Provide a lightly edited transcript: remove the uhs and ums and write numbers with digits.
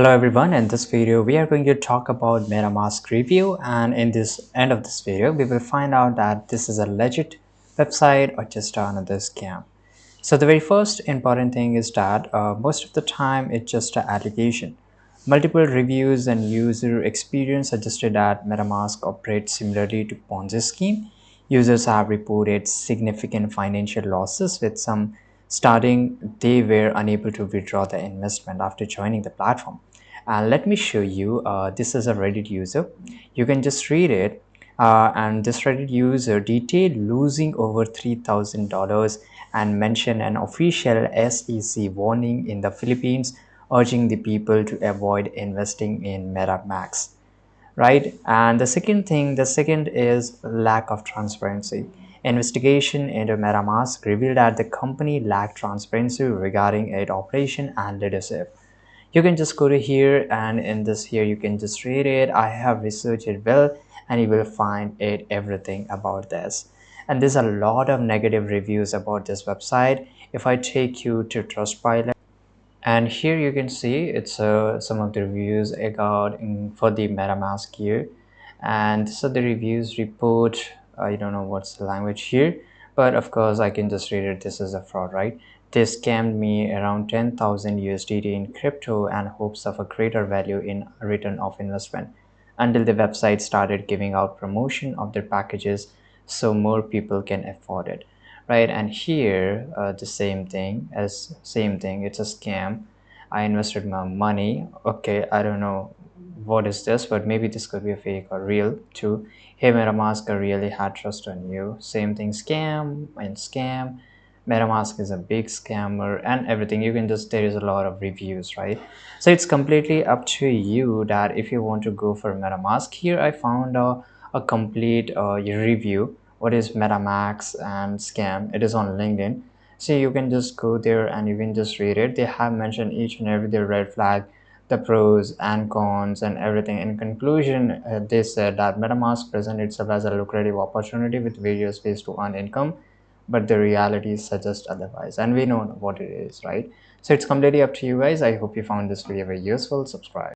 Hello everyone, in this video we are going to talk about Metamask review, and in this end of this video we will find out that this is a legit website or just another scam. So the very first important thing is that most of the time it's just an allegation. Multiple reviews and user experience suggested that Metamask operates similarly to Ponzi scheme. Users have reported significant financial losses, with some starting they were unable to withdraw the investment after joining the platform. And let me show you, this is a Reddit user. You can just read it. And this Reddit user detailed losing over $3,000 and mentioned an official SEC warning in the Philippines urging the people to avoid investing in Metamax, right? And the second is lack of transparency. Investigation into Metamask revealed that the company lacked transparency regarding its operation and leadership. You can just go to here, and in this here you can just read it. I have researched it well, and you will find it everything about this. And there's a lot of negative reviews about this website. If I take you to Trustpilot, and here you can see it's some of the reviews I got for the MetaMask here. And so the reviews report, I don't know what's the language here, but of course I can just read it. This is a fraud, right? They scammed me around 10,000 USDT in crypto and hopes of a greater value in return of investment, until the website started giving out promotion of their packages so more people can afford it, right? And here the same thing, it's a scam. I invested my money. Okay, I don't know what is this, but maybe this could be a fake or real too. Hey, MetaMask, I really had trust on you. Same thing, scam and scam. MetaMask is a big scammer and everything. You can just, there is a lot of reviews, right? So it's completely up to you that if you want to go for MetaMask. Here I found a complete review. What is Metamax and scam? It is on LinkedIn. So you can just go there and you can just read it. They have mentioned each and every the red flag, the pros and cons and everything. In conclusion, they said that MetaMask presents itself as a lucrative opportunity with various ways to earn income, but the reality suggests otherwise, and we know what it is, right? So it's completely up to you guys. I hope you found this video very useful. Subscribe.